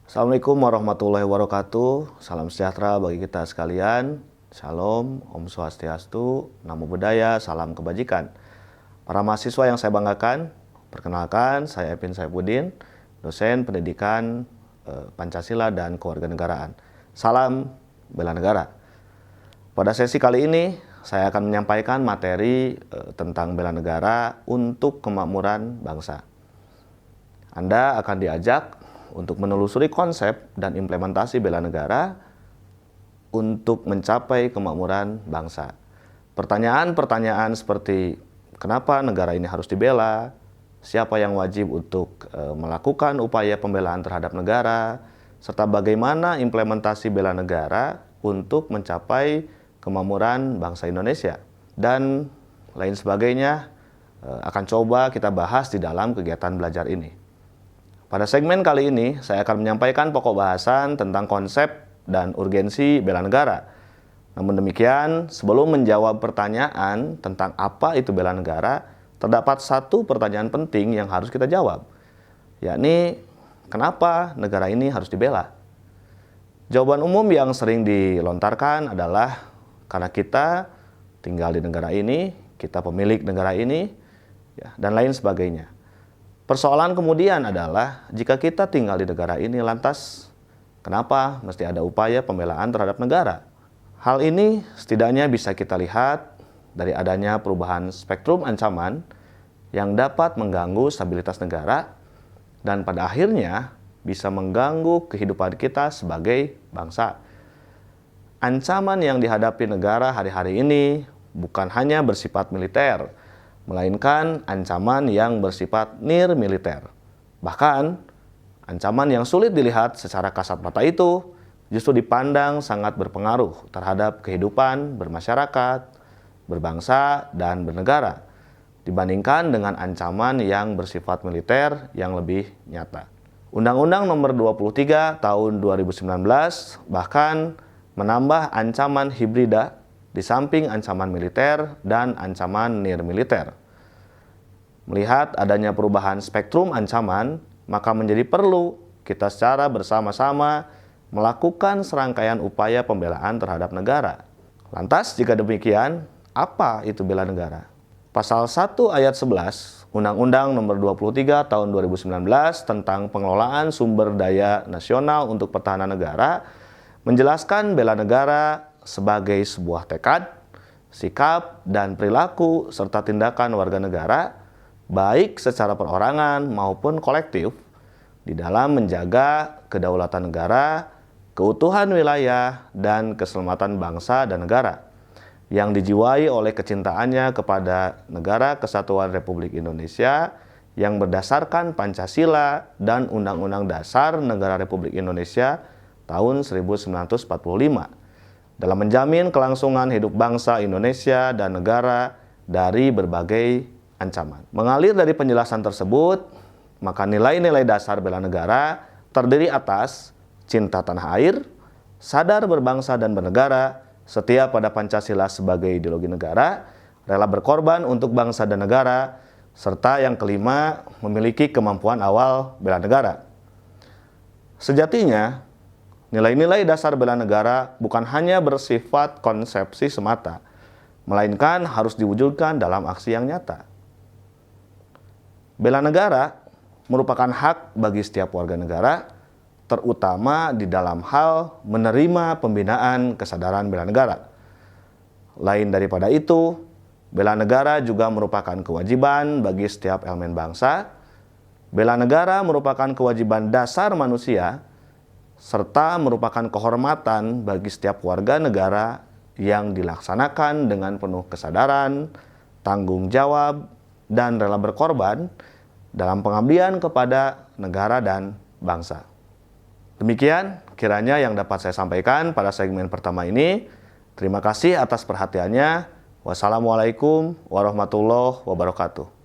Assalamualaikum warahmatullahi wabarakatuh. Salam sejahtera bagi kita sekalian. Shalom, Om Swastiastu, Namo Buddhaya, salam kebajikan. Para mahasiswa yang saya banggakan, perkenalkan saya Epin Saifuddin, dosen pendidikan Pancasila dan Kewarganegaraan. Salam bela negara. Pada sesi kali ini, saya akan menyampaikan materi tentang bela negara untuk kemakmuran bangsa. Anda akan diajak untuk menelusuri konsep dan implementasi bela negara untuk mencapai kemakmuran bangsa. Pertanyaan-pertanyaan seperti kenapa negara ini harus dibela, siapa yang wajib untuk melakukan upaya pembelaan terhadap negara, serta bagaimana implementasi bela negara untuk mencapai kemakmuran bangsa Indonesia, dan lain sebagainya akan coba kita bahas di dalam kegiatan belajar ini. Pada segmen kali ini, saya akan menyampaikan pokok bahasan tentang konsep dan urgensi bela negara. Namun demikian, sebelum menjawab pertanyaan tentang apa itu bela negara, terdapat satu pertanyaan penting yang harus kita jawab, yakni kenapa negara ini harus dibela? Jawaban umum yang sering dilontarkan adalah karena kita tinggal di negara ini, kita pemilik negara ini, dan lain sebagainya. Persoalan kemudian adalah jika kita tinggal di negara ini, lantas kenapa mesti ada upaya pembelaan terhadap negara? Hal ini setidaknya bisa kita lihat dari adanya perubahan spektrum ancaman yang dapat mengganggu stabilitas negara dan pada akhirnya bisa mengganggu kehidupan kita sebagai bangsa. Ancaman yang dihadapi negara hari-hari ini bukan hanya bersifat militer, melainkan ancaman yang bersifat nir-militer. Bahkan, ancaman yang sulit dilihat secara kasat mata itu justru dipandang sangat berpengaruh terhadap kehidupan bermasyarakat, berbangsa, dan bernegara, dibandingkan dengan ancaman yang bersifat militer yang lebih nyata. Undang-Undang Nomor 23 Tahun 2019 bahkan menambah ancaman hibrida di samping ancaman militer dan ancaman nir-militer. Melihat adanya perubahan spektrum ancaman, maka menjadi perlu kita secara bersama-sama melakukan serangkaian upaya pembelaan terhadap negara. Lantas, jika demikian, apa itu bela negara? Pasal 1 ayat 11 Undang-Undang Nomor 23 Tahun 2019 tentang pengelolaan sumber daya nasional untuk pertahanan negara menjelaskan bela negara sebagai sebuah tekad, sikap, dan perilaku serta tindakan warga negara, baik secara perorangan maupun kolektif, di dalam menjaga kedaulatan negara, keutuhan wilayah, dan keselamatan bangsa dan negara, yang dijiwai oleh kecintaannya kepada Negara Kesatuan Republik Indonesia yang berdasarkan Pancasila dan Undang-Undang Dasar Negara Republik Indonesia tahun 1945. Dalam menjamin kelangsungan hidup bangsa Indonesia dan negara dari berbagai ancaman. Mengalir dari penjelasan tersebut, maka nilai-nilai dasar bela negara terdiri atas cinta tanah air, sadar berbangsa dan bernegara, setia pada Pancasila sebagai ideologi negara, rela berkorban untuk bangsa dan negara, serta yang kelima, memiliki kemampuan awal bela negara. Sejatinya, nilai-nilai dasar bela negara bukan hanya bersifat konsepsi semata, melainkan harus diwujudkan dalam aksi yang nyata. Bela negara merupakan hak bagi setiap warga negara, terutama di dalam hal menerima pembinaan kesadaran bela negara. Lain daripada itu, bela negara juga merupakan kewajiban bagi setiap elemen bangsa. Bela negara merupakan kewajiban dasar manusia, serta merupakan kehormatan bagi setiap warga negara yang dilaksanakan dengan penuh kesadaran, tanggung jawab, dan rela berkorban dalam pengabdian kepada negara dan bangsa. Demikian kiranya yang dapat saya sampaikan pada segmen pertama ini. Terima kasih atas perhatiannya. Wassalamualaikum warahmatullahi wabarakatuh.